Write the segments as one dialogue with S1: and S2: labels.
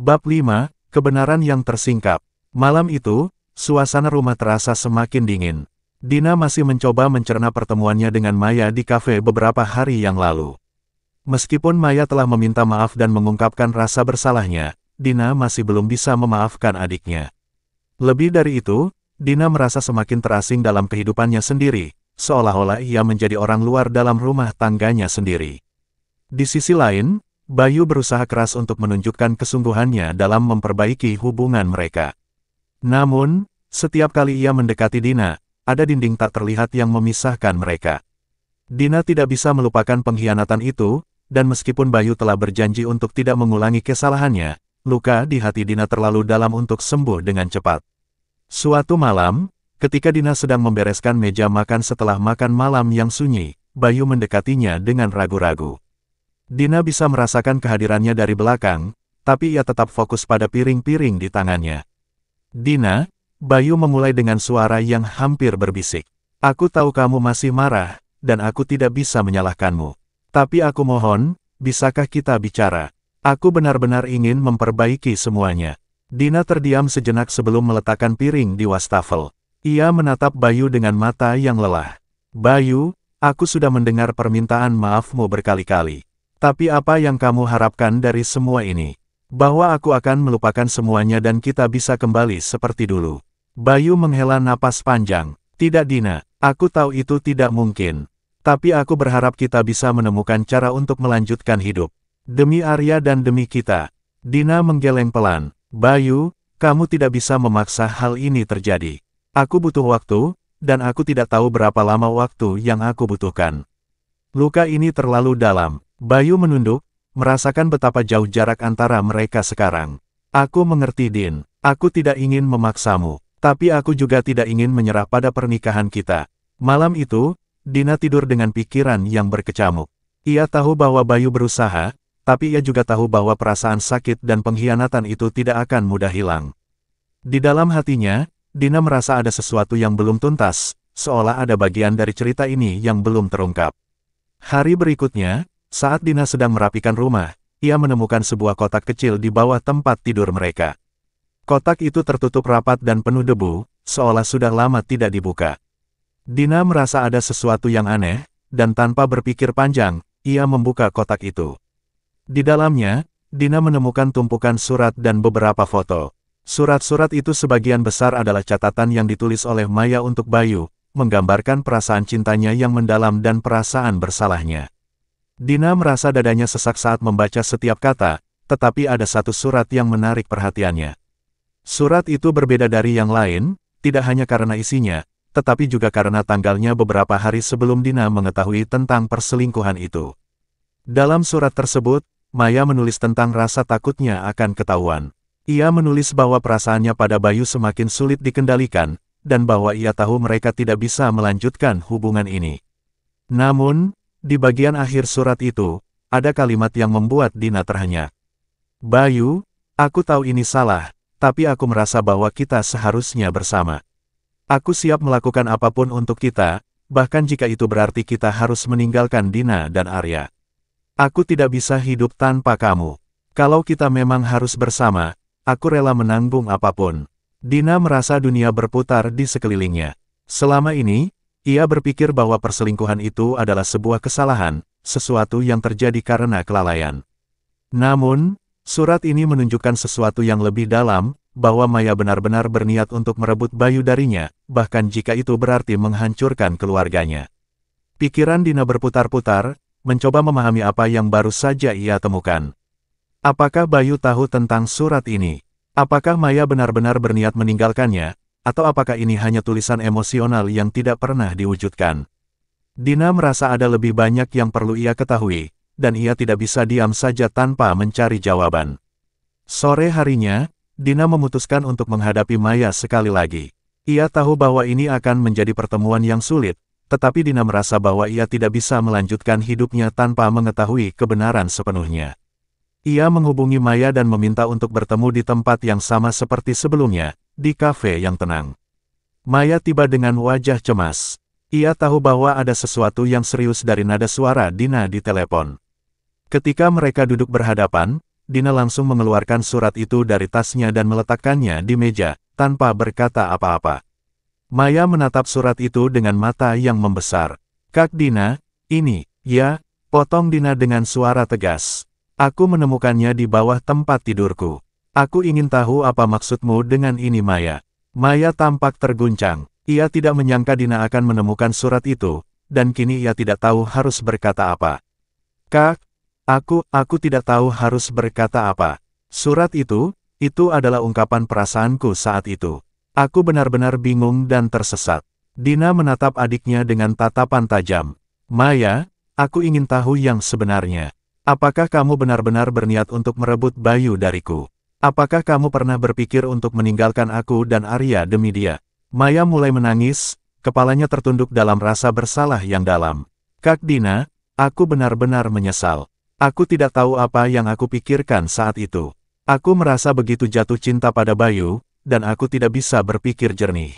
S1: Bab 5, Kebenaran yang tersingkap. Malam itu, suasana rumah terasa semakin dingin. Dina masih mencoba mencerna pertemuannya dengan Maya di kafe beberapa hari yang lalu. Meskipun Maya telah meminta maaf dan mengungkapkan rasa bersalahnya, Dina masih belum bisa memaafkan adiknya. Lebih dari itu, Dina merasa semakin terasing dalam kehidupannya sendiri, seolah-olah ia menjadi orang luar dalam rumah tangganya sendiri. Di sisi lain, Bayu berusaha keras untuk menunjukkan kesungguhannya dalam memperbaiki hubungan mereka. Namun, setiap kali ia mendekati Dina, ada dinding tak terlihat yang memisahkan mereka. Dina tidak bisa melupakan pengkhianatan itu, dan meskipun Bayu telah berjanji untuk tidak mengulangi kesalahannya, luka di hati Dina terlalu dalam untuk sembuh dengan cepat. Suatu malam, ketika Dina sedang membereskan meja makan setelah makan malam yang sunyi, Bayu mendekatinya dengan ragu-ragu. Dina bisa merasakan kehadirannya dari belakang, tapi ia tetap fokus pada piring-piring di tangannya. "Dina," Bayu memulai dengan suara yang hampir berbisik. "Aku tahu kamu masih marah, dan aku tidak bisa menyalahkanmu. Tapi aku mohon, bisakah kita bicara? Aku benar-benar ingin memperbaiki semuanya." Dina terdiam sejenak sebelum meletakkan piring di wastafel. Ia menatap Bayu dengan mata yang lelah. "Bayu, aku sudah mendengar permintaan maafmu berkali-kali. Tapi apa yang kamu harapkan dari semua ini? Bahwa aku akan melupakan semuanya dan kita bisa kembali seperti dulu?" Bayu menghela napas panjang. "Tidak Dina, aku tahu itu tidak mungkin. Tapi aku berharap kita bisa menemukan cara untuk melanjutkan hidup. Demi Arya dan demi kita." Dina menggeleng pelan. "Bayu, kamu tidak bisa memaksa hal ini terjadi. Aku butuh waktu, dan aku tidak tahu berapa lama waktu yang aku butuhkan. Luka ini terlalu dalam." Bayu menunduk, merasakan betapa jauh jarak antara mereka sekarang. "Aku mengerti Din, aku tidak ingin memaksamu, tapi aku juga tidak ingin menyerah pada pernikahan kita." Malam itu, Dina tidur dengan pikiran yang berkecamuk. Ia tahu bahwa Bayu berusaha, tapi ia juga tahu bahwa perasaan sakit dan pengkhianatan itu tidak akan mudah hilang. Di dalam hatinya, Dina merasa ada sesuatu yang belum tuntas, seolah ada bagian dari cerita ini yang belum terungkap. Hari berikutnya, saat Dina sedang merapikan rumah, ia menemukan sebuah kotak kecil di bawah tempat tidur mereka. Kotak itu tertutup rapat dan penuh debu, seolah sudah lama tidak dibuka. Dina merasa ada sesuatu yang aneh, dan tanpa berpikir panjang, ia membuka kotak itu. Di dalamnya, Dina menemukan tumpukan surat dan beberapa foto. Surat-surat itu sebagian besar adalah catatan yang ditulis oleh Maya untuk Bayu, menggambarkan perasaan cintanya yang mendalam dan perasaan bersalahnya. Dina merasa dadanya sesak saat membaca setiap kata, tetapi ada satu surat yang menarik perhatiannya. Surat itu berbeda dari yang lain, tidak hanya karena isinya, tetapi juga karena tanggalnya beberapa hari sebelum Dina mengetahui tentang perselingkuhan itu. Dalam surat tersebut, Maya menulis tentang rasa takutnya akan ketahuan. Ia menulis bahwa perasaannya pada Bayu semakin sulit dikendalikan, dan bahwa ia tahu mereka tidak bisa melanjutkan hubungan ini. Namun, di bagian akhir surat itu, ada kalimat yang membuat Dina terhenyak. "Bayu, aku tahu ini salah, tapi aku merasa bahwa kita seharusnya bersama. Aku siap melakukan apapun untuk kita, bahkan jika itu berarti kita harus meninggalkan Dina dan Arya. Aku tidak bisa hidup tanpa kamu. Kalau kita memang harus bersama, aku rela menanggung apapun." Dina merasa dunia berputar di sekelilingnya. Selama ini, ia berpikir bahwa perselingkuhan itu adalah sebuah kesalahan, sesuatu yang terjadi karena kelalaian. Namun, surat ini menunjukkan sesuatu yang lebih dalam, bahwa Maya benar-benar berniat untuk merebut Bayu darinya, bahkan jika itu berarti menghancurkan keluarganya. Pikiran Dina berputar-putar, mencoba memahami apa yang baru saja ia temukan. Apakah Bayu tahu tentang surat ini? Apakah Maya benar-benar berniat meninggalkannya? Atau apakah ini hanya tulisan emosional yang tidak pernah diwujudkan? Dina merasa ada lebih banyak yang perlu ia ketahui, dan ia tidak bisa diam saja tanpa mencari jawaban. Sore harinya, Dina memutuskan untuk menghadapi Maya sekali lagi. Ia tahu bahwa ini akan menjadi pertemuan yang sulit, tetapi Dina merasa bahwa ia tidak bisa melanjutkan hidupnya tanpa mengetahui kebenaran sepenuhnya. Ia menghubungi Maya dan meminta untuk bertemu di tempat yang sama seperti sebelumnya, di kafe yang tenang. Maya tiba dengan wajah cemas. Ia tahu bahwa ada sesuatu yang serius dari nada suara Dina di telepon. Ketika mereka duduk berhadapan, Dina langsung mengeluarkan surat itu dari tasnya dan meletakkannya di meja, tanpa berkata apa-apa. Maya menatap surat itu dengan mata yang membesar. Kak Dina, ini, ya, potong Dina dengan suara tegas. Aku menemukannya di bawah tempat tidurku. Aku ingin tahu apa maksudmu dengan ini Maya. Maya tampak terguncang. Ia tidak menyangka Dina akan menemukan surat itu, dan kini ia tidak tahu harus berkata apa. Kak, aku tidak tahu harus berkata apa. Surat itu adalah ungkapan perasaanku saat itu. Aku benar-benar bingung dan tersesat. Dina menatap adiknya dengan tatapan tajam. Maya, aku ingin tahu yang sebenarnya. Apakah kamu benar-benar berniat untuk merebut Bayu dariku? Apakah kamu pernah berpikir untuk meninggalkan aku dan Arya demi dia? Maya mulai menangis, kepalanya tertunduk dalam rasa bersalah yang dalam. Kak Dina, aku benar-benar menyesal. Aku tidak tahu apa yang aku pikirkan saat itu. Aku merasa begitu jatuh cinta pada Bayu, dan aku tidak bisa berpikir jernih.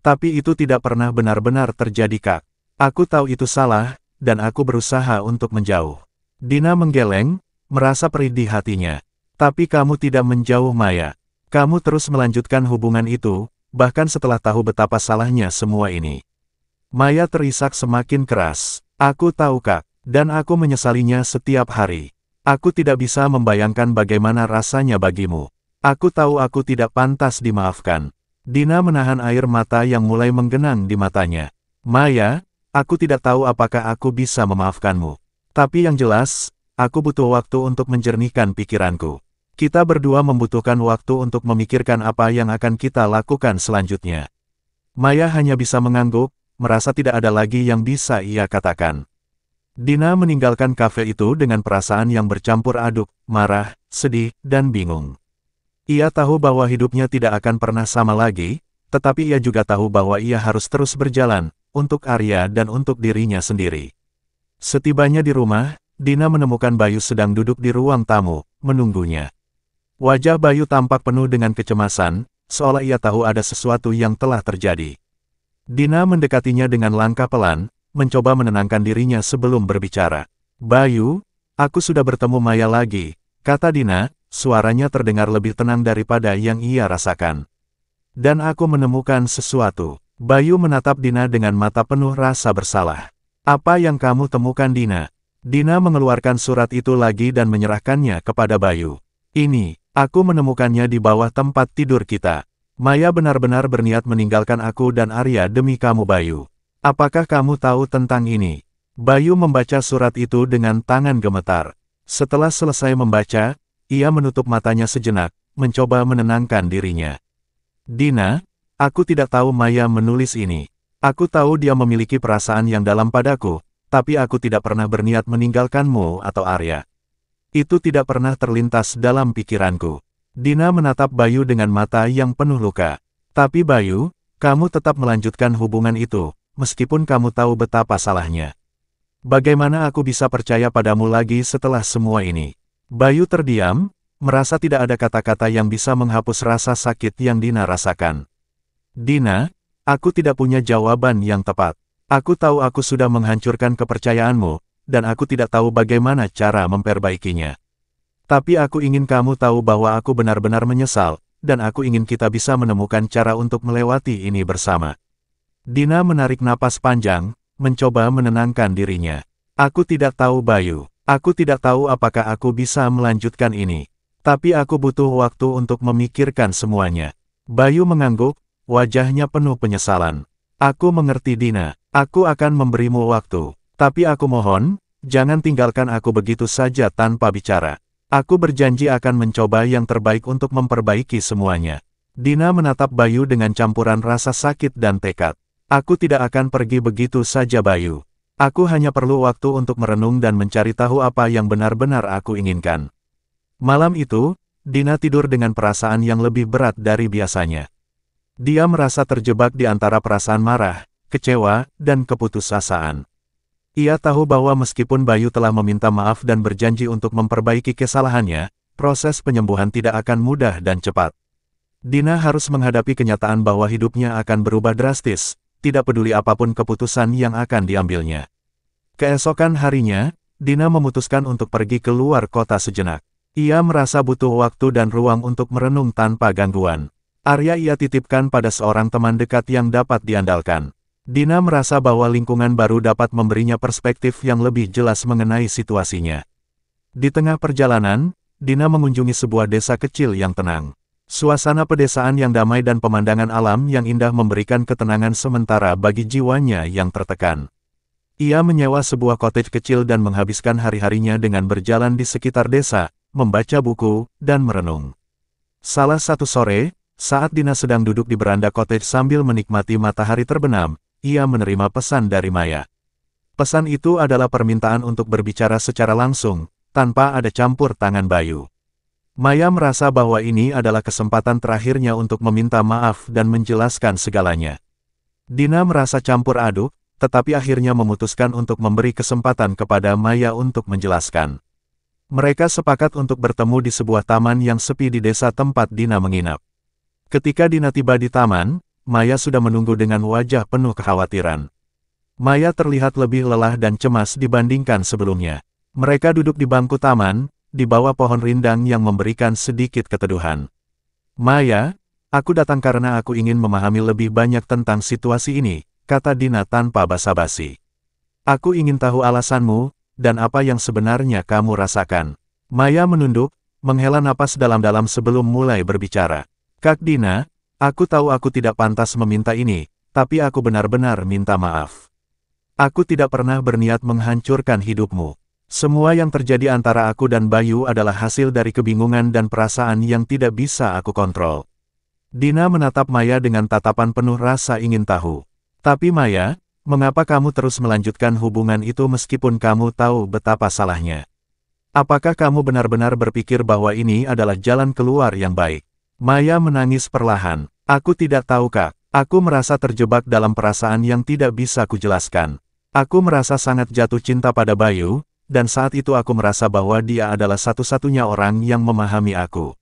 S1: Tapi itu tidak pernah benar-benar terjadi Kak. Aku tahu itu salah, dan aku berusaha untuk menjauh. Dina menggeleng, merasa perih di hatinya. Tapi kamu tidak menjauh Maya. Kamu terus melanjutkan hubungan itu, bahkan setelah tahu betapa salahnya semua ini. Maya terisak semakin keras. Aku tahu Kak. Dan aku menyesalinya setiap hari. Aku tidak bisa membayangkan bagaimana rasanya bagimu. Aku tahu aku tidak pantas dimaafkan. Dina menahan air mata yang mulai menggenang di matanya. Maya, aku tidak tahu apakah aku bisa memaafkanmu. Tapi yang jelas, aku butuh waktu untuk menjernihkan pikiranku. Kita berdua membutuhkan waktu untuk memikirkan apa yang akan kita lakukan selanjutnya. Maya hanya bisa mengangguk, merasa tidak ada lagi yang bisa ia katakan. Dina meninggalkan kafe itu dengan perasaan yang bercampur aduk, marah, sedih, dan bingung. Ia tahu bahwa hidupnya tidak akan pernah sama lagi, tetapi ia juga tahu bahwa ia harus terus berjalan, untuk Arya dan untuk dirinya sendiri. Setibanya di rumah, Dina menemukan Bayu sedang duduk di ruang tamu, menunggunya. Wajah Bayu tampak penuh dengan kecemasan, seolah ia tahu ada sesuatu yang telah terjadi. Dina mendekatinya dengan langkah pelan, mencoba menenangkan dirinya sebelum berbicara. Bayu, aku sudah bertemu Maya lagi, kata Dina, suaranya terdengar lebih tenang daripada yang ia rasakan. Dan aku menemukan sesuatu. Bayu menatap Dina dengan mata penuh rasa bersalah. Apa yang kamu temukan Dina? Dina mengeluarkan surat itu lagi dan menyerahkannya kepada Bayu. Ini, aku menemukannya di bawah tempat tidur kita. Maya benar-benar berniat meninggalkan aku dan Arya demi kamu Bayu. Apakah kamu tahu tentang ini? Bayu membaca surat itu dengan tangan gemetar. Setelah selesai membaca, ia menutup matanya sejenak, mencoba menenangkan dirinya. Dina, aku tidak tahu Maya menulis ini. Aku tahu dia memiliki perasaan yang dalam padaku, tapi aku tidak pernah berniat meninggalkanmu atau Arya. Itu tidak pernah terlintas dalam pikiranku. Dina menatap Bayu dengan mata yang penuh luka. Tapi Bayu, kamu tetap melanjutkan hubungan itu. Meskipun kamu tahu betapa salahnya. Bagaimana aku bisa percaya padamu lagi setelah semua ini? Bayu terdiam, merasa tidak ada kata-kata yang bisa menghapus rasa sakit yang Dina rasakan. Dina, aku tidak punya jawaban yang tepat. Aku tahu aku sudah menghancurkan kepercayaanmu, dan aku tidak tahu bagaimana cara memperbaikinya. Tapi aku ingin kamu tahu bahwa aku benar-benar menyesal, dan aku ingin kita bisa menemukan cara untuk melewati ini bersama. Dina menarik napas panjang, mencoba menenangkan dirinya. Aku tidak tahu Bayu. Aku tidak tahu apakah aku bisa melanjutkan ini. Tapi aku butuh waktu untuk memikirkan semuanya. Bayu mengangguk, wajahnya penuh penyesalan. Aku mengerti Dina. Aku akan memberimu waktu. Tapi aku mohon, jangan tinggalkan aku begitu saja tanpa bicara. Aku berjanji akan mencoba yang terbaik untuk memperbaiki semuanya. Dina menatap Bayu dengan campuran rasa sakit dan tekad. Aku tidak akan pergi begitu saja Bayu. Aku hanya perlu waktu untuk merenung dan mencari tahu apa yang benar-benar aku inginkan. Malam itu, Dina tidur dengan perasaan yang lebih berat dari biasanya. Dia merasa terjebak di antara perasaan marah, kecewa, dan keputusasaan. Ia tahu bahwa meskipun Bayu telah meminta maaf dan berjanji untuk memperbaiki kesalahannya, proses penyembuhan tidak akan mudah dan cepat. Dina harus menghadapi kenyataan bahwa hidupnya akan berubah drastis, tidak peduli apapun keputusan yang akan diambilnya. Keesokan harinya, Dina memutuskan untuk pergi keluar kota sejenak. Ia merasa butuh waktu dan ruang untuk merenung tanpa gangguan. Arya ia titipkan pada seorang teman dekat yang dapat diandalkan. Dina merasa bahwa lingkungan baru dapat memberinya perspektif yang lebih jelas mengenai situasinya. Di tengah perjalanan, Dina mengunjungi sebuah desa kecil yang tenang. Suasana pedesaan yang damai dan pemandangan alam yang indah memberikan ketenangan sementara bagi jiwanya yang tertekan. Ia menyewa sebuah cottage kecil dan menghabiskan hari-harinya dengan berjalan di sekitar desa, membaca buku, dan merenung. Salah satu sore, saat Dina sedang duduk di beranda cottage sambil menikmati matahari terbenam, ia menerima pesan dari Maya. Pesan itu adalah permintaan untuk berbicara secara langsung, tanpa ada campur tangan Bayu. Maya merasa bahwa ini adalah kesempatan terakhirnya untuk meminta maaf dan menjelaskan segalanya. Dina merasa campur aduk, tetapi akhirnya memutuskan untuk memberi kesempatan kepada Maya untuk menjelaskan. Mereka sepakat untuk bertemu di sebuah taman yang sepi di desa tempat Dina menginap. Ketika Dina tiba di taman, Maya sudah menunggu dengan wajah penuh kekhawatiran. Maya terlihat lebih lelah dan cemas dibandingkan sebelumnya. Mereka duduk di bangku taman, di bawah pohon rindang yang memberikan sedikit keteduhan. Maya, aku datang karena aku ingin memahami lebih banyak tentang situasi ini, kata Dina tanpa basa-basi. Aku ingin tahu alasanmu, dan apa yang sebenarnya kamu rasakan. Maya menunduk, menghela napas dalam-dalam sebelum mulai berbicara. Kak Dina, aku tahu aku tidak pantas meminta ini, tapi aku benar-benar minta maaf. Aku tidak pernah berniat menghancurkan hidupmu. Semua yang terjadi antara aku dan Bayu adalah hasil dari kebingungan dan perasaan yang tidak bisa aku kontrol. Dina menatap Maya dengan tatapan penuh rasa ingin tahu. Tapi Maya, mengapa kamu terus melanjutkan hubungan itu meskipun kamu tahu betapa salahnya? Apakah kamu benar-benar berpikir bahwa ini adalah jalan keluar yang baik? Maya menangis perlahan. Aku tidak tahu Kak, aku merasa terjebak dalam perasaan yang tidak bisa kujelaskan. Aku merasa sangat jatuh cinta pada Bayu, dan saat itu aku merasa bahwa dia adalah satu-satunya orang yang memahami aku.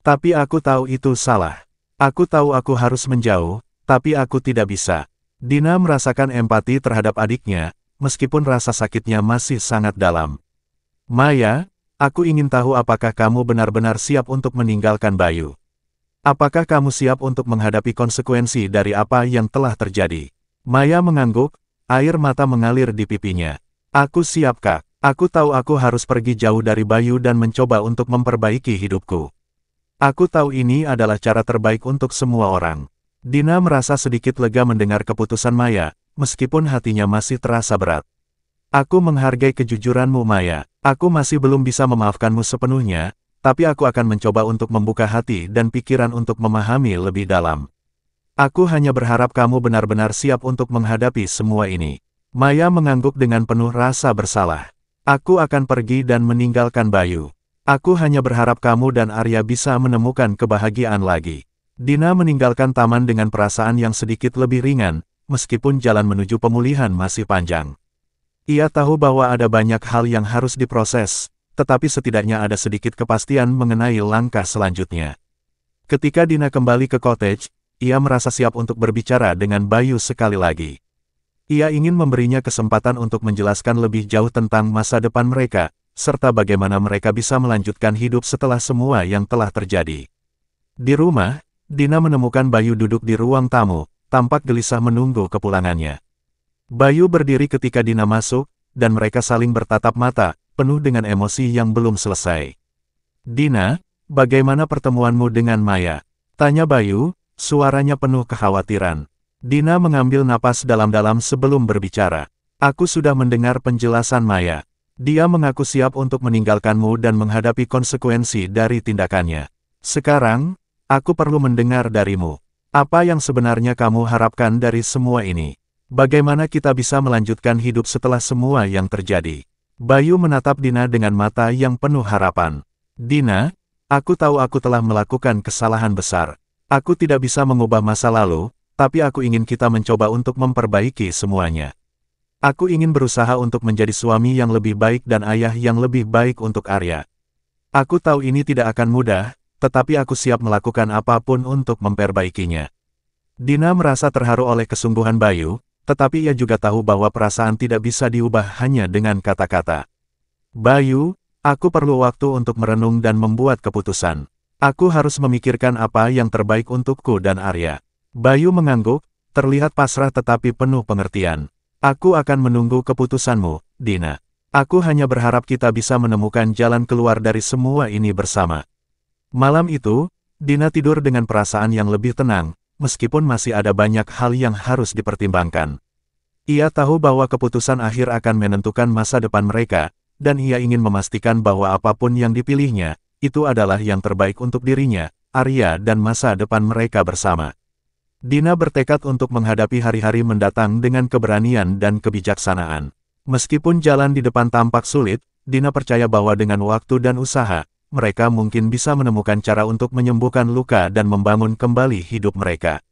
S1: Tapi aku tahu itu salah. Aku tahu aku harus menjauh, tapi aku tidak bisa. Dina merasakan empati terhadap adiknya, meskipun rasa sakitnya masih sangat dalam. Maya, aku ingin tahu apakah kamu benar-benar siap untuk meninggalkan Bayu. Apakah kamu siap untuk menghadapi konsekuensi dari apa yang telah terjadi? Maya mengangguk, air mata mengalir di pipinya. Aku siap Kak, aku tahu aku harus pergi jauh dari Bayu dan mencoba untuk memperbaiki hidupku. Aku tahu ini adalah cara terbaik untuk semua orang. Dina merasa sedikit lega mendengar keputusan Maya, meskipun hatinya masih terasa berat. Aku menghargai kejujuranmu Maya, aku masih belum bisa memaafkanmu sepenuhnya, tapi aku akan mencoba untuk membuka hati dan pikiran untuk memahami lebih dalam. Aku hanya berharap kamu benar-benar siap untuk menghadapi semua ini. Maya mengangguk dengan penuh rasa bersalah. Aku akan pergi dan meninggalkan Bayu. Aku hanya berharap kamu dan Arya bisa menemukan kebahagiaan lagi. Dina meninggalkan taman dengan perasaan yang sedikit lebih ringan, meskipun jalan menuju pemulihan masih panjang. Ia tahu bahwa ada banyak hal yang harus diproses, tetapi setidaknya ada sedikit kepastian mengenai langkah selanjutnya. Ketika Dina kembali ke cottage, ia merasa siap untuk berbicara dengan Bayu sekali lagi. Ia ingin memberinya kesempatan untuk menjelaskan lebih jauh tentang masa depan mereka, serta bagaimana mereka bisa melanjutkan hidup setelah semua yang telah terjadi. Di rumah, Dina menemukan Bayu duduk di ruang tamu, tampak gelisah menunggu kepulangannya. Bayu berdiri ketika Dina masuk, dan mereka saling bertatap mata, penuh dengan emosi yang belum selesai. Dina, bagaimana pertemuanmu dengan Maya? Tanya Bayu, suaranya penuh kekhawatiran. Dina mengambil napas dalam-dalam sebelum berbicara. Aku sudah mendengar penjelasan Maya. Dia mengaku siap untuk meninggalkanmu dan menghadapi konsekuensi dari tindakannya. Sekarang, aku perlu mendengar darimu. Apa yang sebenarnya kamu harapkan dari semua ini? Bagaimana kita bisa melanjutkan hidup setelah semua yang terjadi? Bayu menatap Dina dengan mata yang penuh harapan. Dina, aku tahu aku telah melakukan kesalahan besar. Aku tidak bisa mengubah masa lalu, tapi aku ingin kita mencoba untuk memperbaiki semuanya. Aku ingin berusaha untuk menjadi suami yang lebih baik dan ayah yang lebih baik untuk Arya. Aku tahu ini tidak akan mudah, tetapi aku siap melakukan apapun untuk memperbaikinya. Dina merasa terharu oleh kesungguhan Bayu, tetapi ia juga tahu bahwa perasaan tidak bisa diubah hanya dengan kata-kata. Bayu, Aku perlu waktu untuk merenung dan membuat keputusan. Aku harus memikirkan apa yang terbaik untukku dan Arya. Bayu mengangguk, terlihat pasrah tetapi penuh pengertian. Aku akan menunggu keputusanmu, Dina. Aku hanya berharap kita bisa menemukan jalan keluar dari semua ini bersama. Malam itu, Dina tidur dengan perasaan yang lebih tenang, meskipun masih ada banyak hal yang harus dipertimbangkan. Ia tahu bahwa keputusan akhir akan menentukan masa depan mereka, dan ia ingin memastikan bahwa apapun yang dipilihnya, itu adalah yang terbaik untuk dirinya, Arya dan masa depan mereka bersama. Dina bertekad untuk menghadapi hari-hari mendatang dengan keberanian dan kebijaksanaan. Meskipun jalan di depan tampak sulit, Dina percaya bahwa dengan waktu dan usaha, mereka mungkin bisa menemukan cara untuk menyembuhkan luka dan membangun kembali hidup mereka.